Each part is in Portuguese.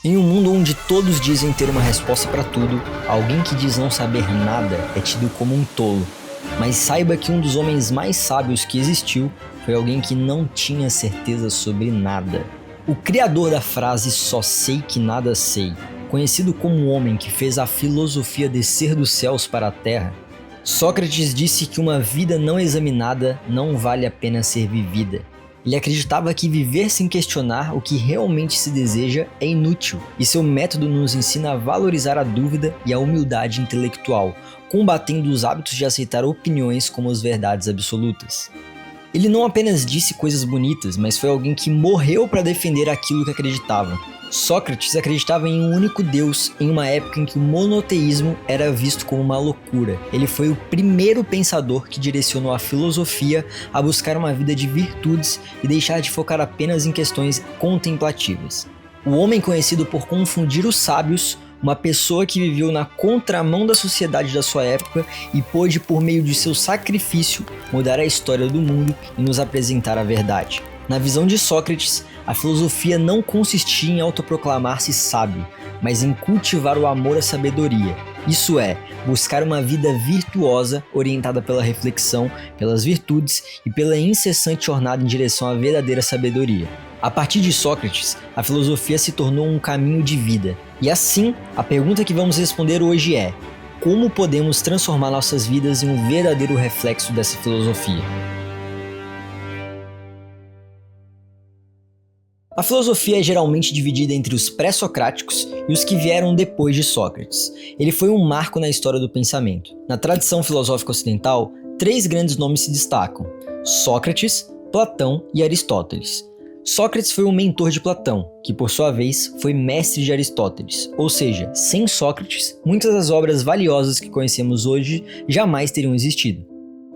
Em um mundo onde todos dizem ter uma resposta para tudo, alguém que diz não saber nada é tido como um tolo. Mas saiba que um dos homens mais sábios que existiu foi alguém que não tinha certeza sobre nada. O criador da frase "só sei que nada sei", conhecido como o homem que fez a filosofia descer dos céus para a terra, Sócrates disse que uma vida não examinada não vale a pena ser vivida. Ele acreditava que viver sem questionar o que realmente se deseja é inútil, e seu método nos ensina a valorizar a dúvida e a humildade intelectual, combatendo os hábitos de aceitar opiniões como as verdades absolutas. Ele não apenas disse coisas bonitas, mas foi alguém que morreu para defender aquilo que acreditava. Sócrates acreditava em um único Deus em uma época em que o monoteísmo era visto como uma loucura. Ele foi o primeiro pensador que direcionou a filosofia a buscar uma vida de virtudes e deixar de focar apenas em questões contemplativas. O homem conhecido por confundir os sábios, uma pessoa que viveu na contramão da sociedade da sua época e pôde, por meio de seu sacrifício, mudar a história do mundo e nos apresentar a verdade. Na visão de Sócrates, a filosofia não consistia em autoproclamar-se sábio, mas em cultivar o amor à sabedoria. Isso é, buscar uma vida virtuosa orientada pela reflexão, pelas virtudes e pela incessante jornada em direção à verdadeira sabedoria. A partir de Sócrates, a filosofia se tornou um caminho de vida. E assim, a pergunta que vamos responder hoje é: como podemos transformar nossas vidas em um verdadeiro reflexo dessa filosofia? A filosofia é geralmente dividida entre os pré-socráticos e os que vieram depois de Sócrates. Ele foi um marco na história do pensamento. Na tradição filosófica ocidental, 3 grandes nomes se destacam: Sócrates, Platão e Aristóteles. Sócrates foi um mentor de Platão, que por sua vez foi mestre de Aristóteles, ou seja, sem Sócrates, muitas das obras valiosas que conhecemos hoje jamais teriam existido.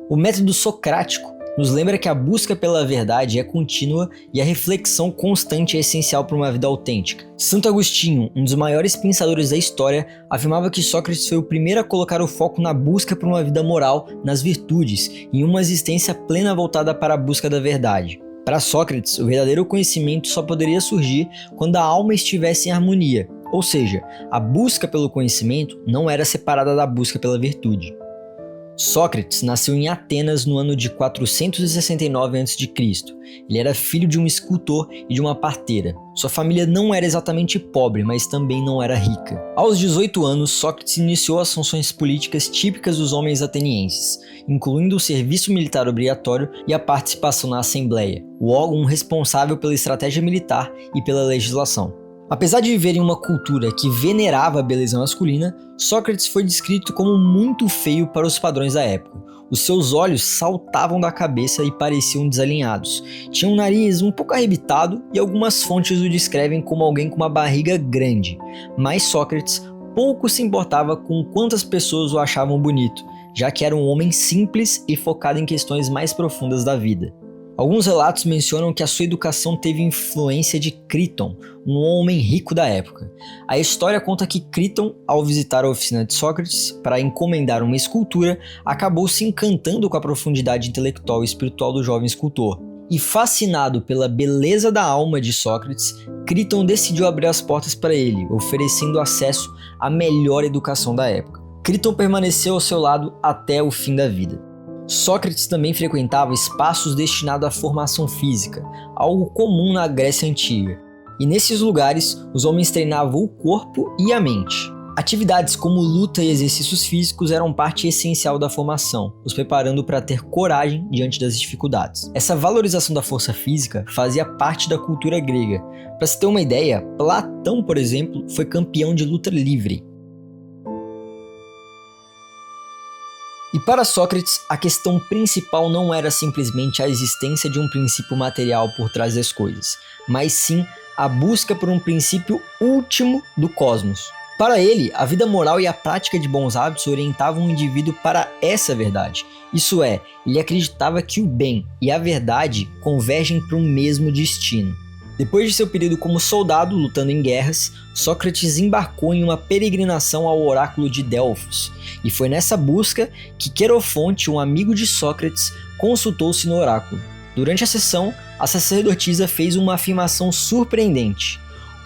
O método socrático nos lembra que a busca pela verdade é contínua e a reflexão constante é essencial para uma vida autêntica. Santo Agostinho, um dos maiores pensadores da história, afirmava que Sócrates foi o primeiro a colocar o foco na busca por uma vida moral, nas virtudes, e em uma existência plena voltada para a busca da verdade. Para Sócrates, o verdadeiro conhecimento só poderia surgir quando a alma estivesse em harmonia, ou seja, a busca pelo conhecimento não era separada da busca pela virtude. Sócrates nasceu em Atenas no ano de 469 a.C. Ele era filho de um escultor e de uma parteira. Sua família não era exatamente pobre, mas também não era rica. Aos 18 anos, Sócrates iniciou as funções políticas típicas dos homens atenienses, incluindo o serviço militar obrigatório e a participação na Assembleia, o órgão responsável pela estratégia militar e pela legislação. Apesar de viver em uma cultura que venerava a beleza masculina, Sócrates foi descrito como muito feio para os padrões da época. Os seus olhos saltavam da cabeça e pareciam desalinhados. Tinha um nariz um pouco arrebitado e algumas fontes o descrevem como alguém com uma barriga grande. Mas Sócrates pouco se importava com quantas pessoas o achavam bonito, já que era um homem simples e focado em questões mais profundas da vida. Alguns relatos mencionam que a sua educação teve influência de Críton, um homem rico da época. A história conta que Críton, ao visitar a oficina de Sócrates para encomendar uma escultura, acabou se encantando com a profundidade intelectual e espiritual do jovem escultor. E fascinado pela beleza da alma de Sócrates, Críton decidiu abrir as portas para ele, oferecendo acesso à melhor educação da época. Críton permaneceu ao seu lado até o fim da vida. Sócrates também frequentava espaços destinados à formação física, algo comum na Grécia Antiga. E nesses lugares, os homens treinavam o corpo e a mente. Atividades como luta e exercícios físicos eram parte essencial da formação, os preparando para ter coragem diante das dificuldades. Essa valorização da força física fazia parte da cultura grega. Para se ter uma ideia, Platão, por exemplo, foi campeão de luta livre. E para Sócrates, a questão principal não era simplesmente a existência de um princípio material por trás das coisas, mas sim a busca por um princípio último do cosmos. Para ele, a vida moral e a prática de bons hábitos orientavam o indivíduo para essa verdade. Isso é, ele acreditava que o bem e a verdade convergem para um mesmo destino. Depois de seu período como soldado lutando em guerras, Sócrates embarcou em uma peregrinação ao oráculo de Delfos, e foi nessa busca que Querofonte, um amigo de Sócrates, consultou-se no oráculo. Durante a sessão, a sacerdotisa fez uma afirmação surpreendente: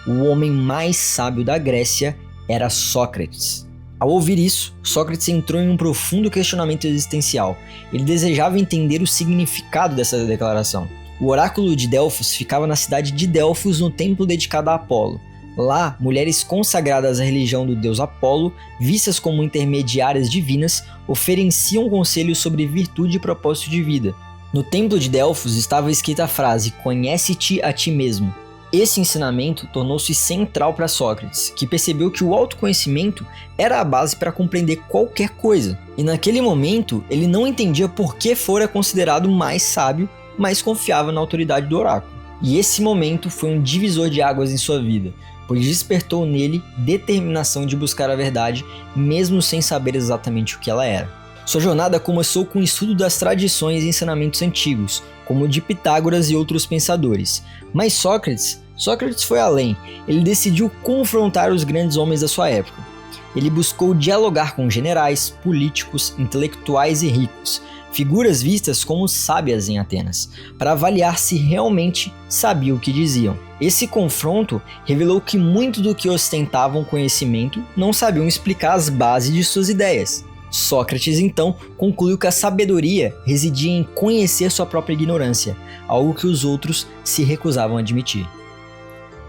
o homem mais sábio da Grécia era Sócrates. Ao ouvir isso, Sócrates entrou em um profundo questionamento existencial. Ele desejava entender o significado dessa declaração. O oráculo de Delfos ficava na cidade de Delfos, no templo dedicado a Apolo. Lá, mulheres consagradas à religião do deus Apolo, vistas como intermediárias divinas, ofereciam conselhos sobre virtude e propósito de vida. No templo de Delfos estava escrita a frase: "Conhece-te a ti mesmo". Esse ensinamento tornou-se central para Sócrates, que percebeu que o autoconhecimento era a base para compreender qualquer coisa. E naquele momento, ele não entendia por que fora considerado mais sábio, mas confiava na autoridade do oráculo. E esse momento foi um divisor de águas em sua vida, pois despertou nele determinação de buscar a verdade, mesmo sem saber exatamente o que ela era. Sua jornada começou com o estudo das tradições e ensinamentos antigos, como o de Pitágoras e outros pensadores. Mas Sócrates foi além. Ele decidiu confrontar os grandes homens da sua época. Ele buscou dialogar com generais, políticos, intelectuais e ricos, figuras vistas como sábias em Atenas, para avaliar se realmente sabiam o que diziam. Esse confronto revelou que muito do que ostentavam conhecimento não sabiam explicar as bases de suas ideias. Sócrates, então, concluiu que a sabedoria residia em conhecer sua própria ignorância, algo que os outros se recusavam a admitir.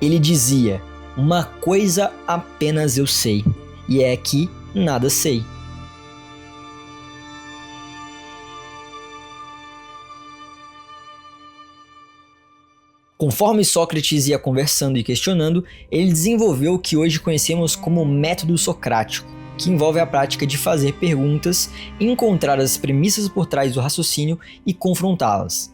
Ele dizia: "Uma coisa apenas eu sei, e é que nada sei." Conforme Sócrates ia conversando e questionando, ele desenvolveu o que hoje conhecemos como método socrático, que envolve a prática de fazer perguntas, encontrar as premissas por trás do raciocínio e confrontá-las.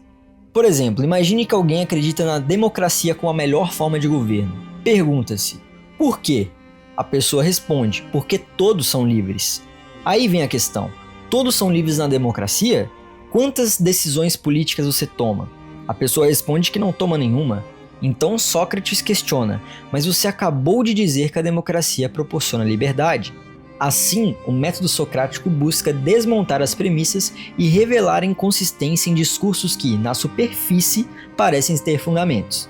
Por exemplo, imagine que alguém acredita na democracia como a melhor forma de governo. Pergunta-se: por quê? A pessoa responde: porque todos são livres. Aí vem a questão: todos são livres na democracia? Quantas decisões políticas você toma? A pessoa responde que não toma nenhuma. Então Sócrates questiona: mas você acabou de dizer que a democracia proporciona liberdade. Assim, o método socrático busca desmontar as premissas e revelar inconsistência em discursos que, na superfície, parecem ter fundamentos.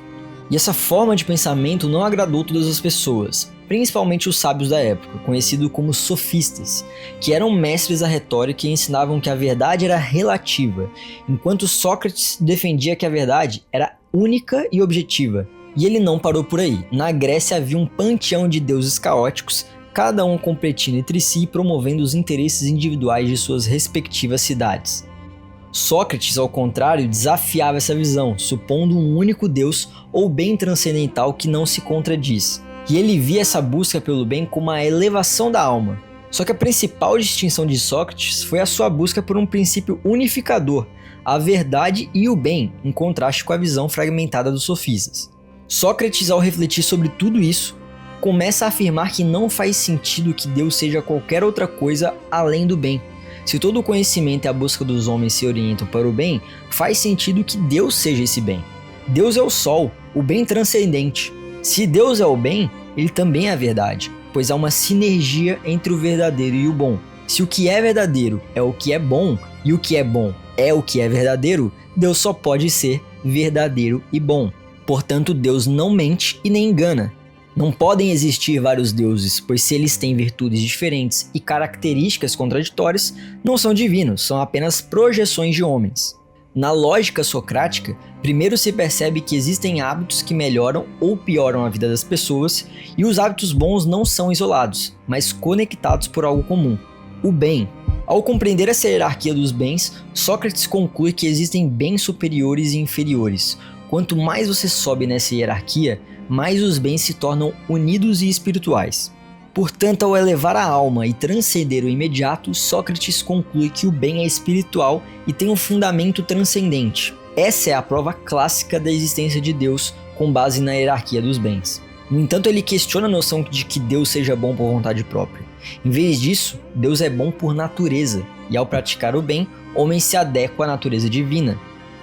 E essa forma de pensamento não agradou todas as pessoas, principalmente os sábios da época, conhecidos como sofistas, que eram mestres da retórica e ensinavam que a verdade era relativa, enquanto Sócrates defendia que a verdade era única e objetiva. E ele não parou por aí. Na Grécia havia um panteão de deuses caóticos, cada um competindo entre si e promovendo os interesses individuais de suas respectivas cidades. Sócrates, ao contrário, desafiava essa visão, supondo um único Deus ou bem transcendental que não se contradiz. E ele via essa busca pelo bem como a elevação da alma. Só que a principal distinção de Sócrates foi a sua busca por um princípio unificador, a verdade e o bem, em contraste com a visão fragmentada dos sofistas. Sócrates, ao refletir sobre tudo isso, começa a afirmar que não faz sentido que Deus seja qualquer outra coisa além do bem. Se todo o conhecimento e a busca dos homens se orientam para o bem, faz sentido que Deus seja esse bem. Deus é o sol, o bem transcendente. Se Deus é o bem, ele também é a verdade, pois há uma sinergia entre o verdadeiro e o bom. Se o que é verdadeiro é o que é bom, e o que é bom é o que é verdadeiro, Deus só pode ser verdadeiro e bom. Portanto, Deus não mente e nem engana. Não podem existir vários deuses, pois se eles têm virtudes diferentes e características contraditórias, não são divinos, são apenas projeções de homens. Na lógica socrática, primeiro se percebe que existem hábitos que melhoram ou pioram a vida das pessoas, e os hábitos bons não são isolados, mas conectados por algo comum: o bem. Ao compreender essa hierarquia dos bens, Sócrates conclui que existem bens superiores e inferiores. Quanto mais você sobe nessa hierarquia, mais os bens se tornam unidos e espirituais. Portanto, ao elevar a alma e transcender o imediato, Sócrates conclui que o bem é espiritual e tem um fundamento transcendente. Essa é a prova clássica da existência de Deus, com base na hierarquia dos bens. No entanto, ele questiona a noção de que Deus seja bom por vontade própria. Em vez disso, Deus é bom por natureza, e ao praticar o bem, o homem se adequa à natureza divina.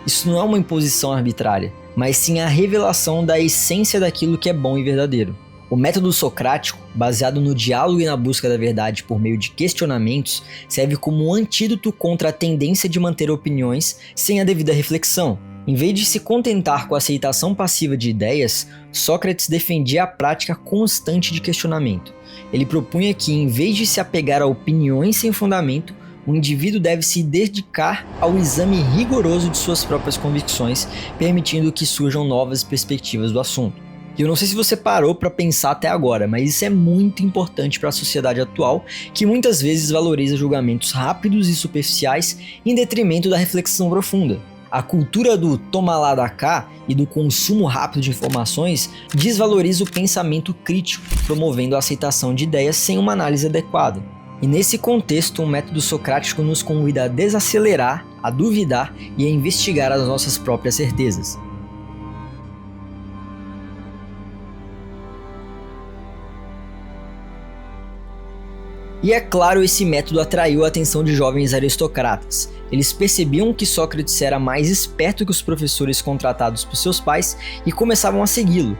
Isso não é uma imposição arbitrária, mas sim a revelação da essência daquilo que é bom e verdadeiro. O método socrático, baseado no diálogo e na busca da verdade por meio de questionamentos, serve como um antídoto contra a tendência de manter opiniões sem a devida reflexão. Em vez de se contentar com a aceitação passiva de ideias, Sócrates defendia a prática constante de questionamento. Ele propunha que, em vez de se apegar a opiniões sem fundamento, o indivíduo deve se dedicar ao exame rigoroso de suas próprias convicções, permitindo que surjam novas perspectivas do assunto. E eu não sei se você parou para pensar até agora, mas isso é muito importante para a sociedade atual, que muitas vezes valoriza julgamentos rápidos e superficiais em detrimento da reflexão profunda. A cultura do toma lá da cá e do consumo rápido de informações desvaloriza o pensamento crítico, promovendo a aceitação de ideias sem uma análise adequada. E nesse contexto, o método socrático nos convida a desacelerar, a duvidar e a investigar as nossas próprias certezas. E é claro, esse método atraiu a atenção de jovens aristocratas. Eles percebiam que Sócrates era mais esperto que os professores contratados por seus pais e começavam a segui-lo.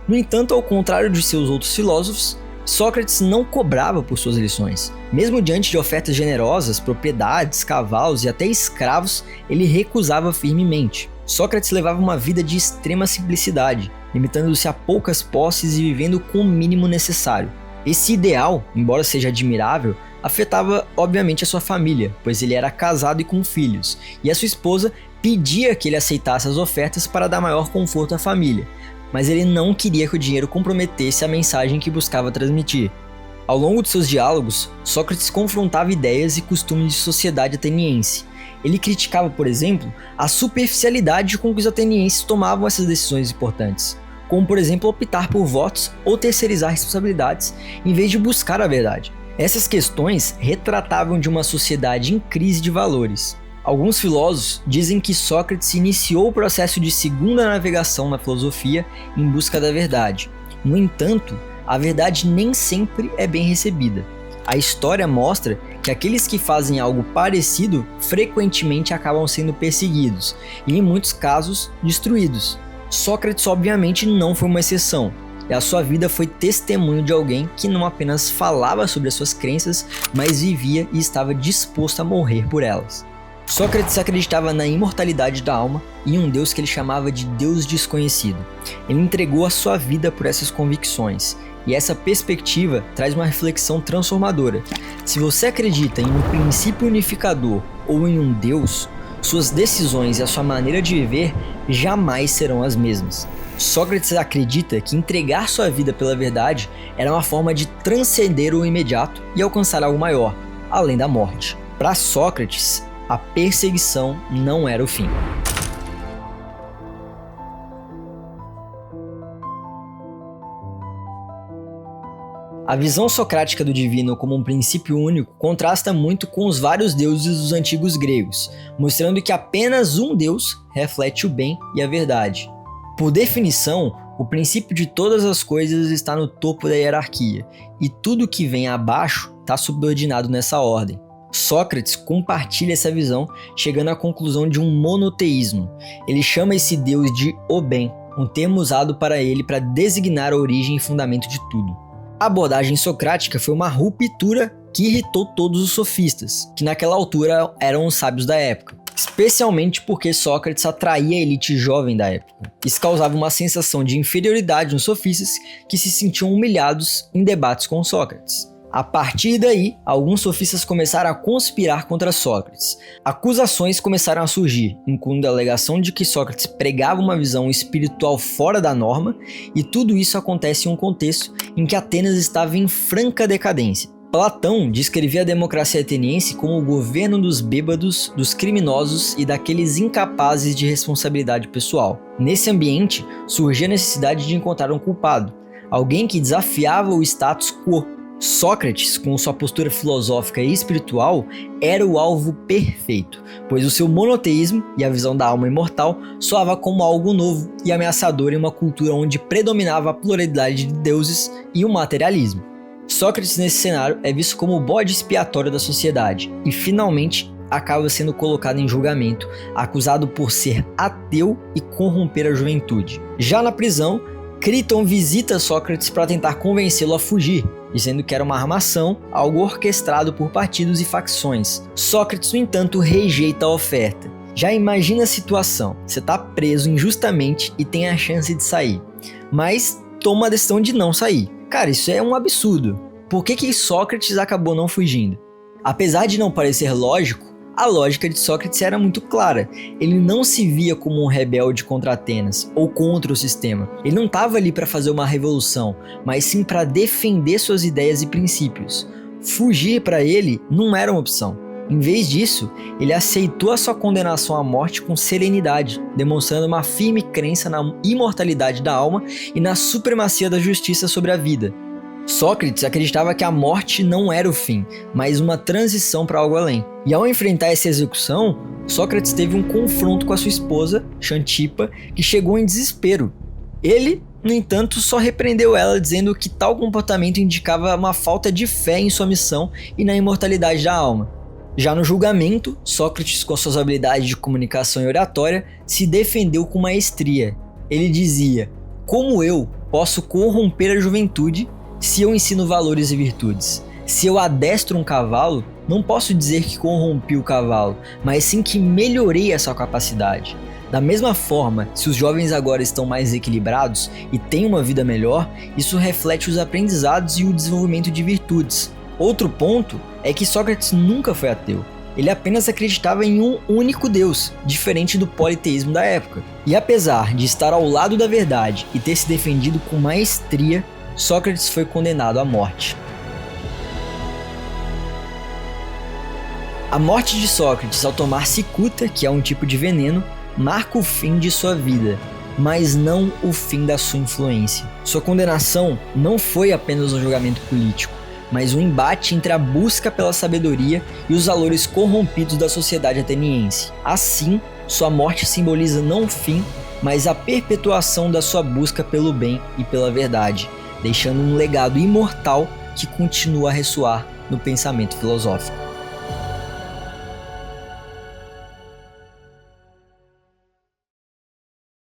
No entanto, ao contrário de seus outros filósofos, Sócrates não cobrava por suas lições. Mesmo diante de ofertas generosas, propriedades, cavalos e até escravos, ele recusava firmemente. Sócrates levava uma vida de extrema simplicidade, limitando-se a poucas posses e vivendo com o mínimo necessário. Esse ideal, embora seja admirável, afetava obviamente a sua família, pois ele era casado e com filhos, e a sua esposa pedia que ele aceitasse as ofertas para dar maior conforto à família, mas ele não queria que o dinheiro comprometesse a mensagem que buscava transmitir. Ao longo de seus diálogos, Sócrates confrontava ideias e costumes de sociedade ateniense. Ele criticava, por exemplo, a superficialidade com que os atenienses tomavam essas decisões importantes, como por exemplo optar por votos ou terceirizar responsabilidades em vez de buscar a verdade. Essas questões retratavam de uma sociedade em crise de valores. Alguns filósofos dizem que Sócrates iniciou o processo de segunda navegação na filosofia em busca da verdade. No entanto, a verdade nem sempre é bem recebida. A história mostra que aqueles que fazem algo parecido frequentemente acabam sendo perseguidos e, em muitos casos, destruídos. Sócrates obviamente não foi uma exceção, e a sua vida foi testemunho de alguém que não apenas falava sobre as suas crenças, mas vivia e estava disposto a morrer por elas. Sócrates acreditava na imortalidade da alma e em um Deus que ele chamava de Deus desconhecido. Ele entregou a sua vida por essas convicções, e essa perspectiva traz uma reflexão transformadora. Se você acredita em um princípio unificador ou em um Deus, suas decisões e a sua maneira de viver jamais serão as mesmas. Sócrates acredita que entregar sua vida pela verdade era uma forma de transcender o imediato e alcançar algo maior, além da morte. Para Sócrates, a perseguição não era o fim. A visão socrática do divino como um princípio único contrasta muito com os vários deuses dos antigos gregos, mostrando que apenas um Deus reflete o bem e a verdade. Por definição, o princípio de todas as coisas está no topo da hierarquia, e tudo que vem abaixo está subordinado nessa ordem. Sócrates compartilha essa visão, chegando à conclusão de um monoteísmo. Ele chama esse Deus de O Bem, um termo usado para ele para designar a origem e fundamento de tudo. A abordagem socrática foi uma ruptura que irritou todos os sofistas, que naquela altura eram os sábios da época, especialmente porque Sócrates atraía a elite jovem da época. Isso causava uma sensação de inferioridade nos sofistas que se sentiam humilhados em debates com Sócrates. A partir daí, alguns sofistas começaram a conspirar contra Sócrates. Acusações começaram a surgir, incluindo a alegação de que Sócrates pregava uma visão espiritual fora da norma, e tudo isso acontece em um contexto em que Atenas estava em franca decadência. Platão descrevia a democracia ateniense como o governo dos bêbados, dos criminosos e daqueles incapazes de responsabilidade pessoal. Nesse ambiente, surgia a necessidade de encontrar um culpado, alguém que desafiava o status quo. Sócrates, com sua postura filosófica e espiritual, era o alvo perfeito, pois o seu monoteísmo e a visão da alma imortal soava como algo novo e ameaçador em uma cultura onde predominava a pluralidade de deuses e o materialismo. Sócrates, nesse cenário, é visto como o bode expiatório da sociedade e, finalmente, acaba sendo colocado em julgamento, acusado por ser ateu e corromper a juventude. Já na prisão, Criton visita Sócrates para tentar convencê-lo a fugir, dizendo que era uma armação, algo orquestrado por partidos e facções. Sócrates, no entanto, rejeita a oferta. Já imagina a situação, você tá preso injustamente e tem a chance de sair, mas toma a decisão de não sair. Cara, isso é um absurdo. Por que Sócrates acabou não fugindo? Apesar de não parecer lógico, a lógica de Sócrates era muito clara. Ele não se via como um rebelde contra Atenas ou contra o sistema. Ele não estava ali para fazer uma revolução, mas sim para defender suas ideias e princípios. Fugir para ele não era uma opção. Em vez disso, ele aceitou a sua condenação à morte com serenidade, demonstrando uma firme crença na imortalidade da alma e na supremacia da justiça sobre a vida. Sócrates acreditava que a morte não era o fim, mas uma transição para algo além. E ao enfrentar essa execução, Sócrates teve um confronto com a sua esposa, Xantipa, que chegou em desespero. Ele, no entanto, só repreendeu ela, dizendo que tal comportamento indicava uma falta de fé em sua missão e na imortalidade da alma. Já no julgamento, Sócrates, com suas habilidades de comunicação e oratória, se defendeu com maestria. Ele dizia: "Como eu posso corromper a juventude se eu ensino valores e virtudes? Se eu adestro um cavalo, não posso dizer que corrompi o cavalo, mas sim que melhorei essa capacidade. Da mesma forma, se os jovens agora estão mais equilibrados e têm uma vida melhor, isso reflete os aprendizados e o desenvolvimento de virtudes." Outro ponto é que Sócrates nunca foi ateu. Ele apenas acreditava em um único Deus, diferente do politeísmo da época. E apesar de estar ao lado da verdade e ter se defendido com maestria, Sócrates foi condenado à morte. A morte de Sócrates ao tomar cicuta, que é um tipo de veneno, marca o fim de sua vida, mas não o fim da sua influência. Sua condenação não foi apenas um julgamento político, mas um embate entre a busca pela sabedoria e os valores corrompidos da sociedade ateniense. Assim, sua morte simboliza não o fim, mas a perpetuação da sua busca pelo bem e pela verdade, deixando um legado imortal que continua a ressoar no pensamento filosófico.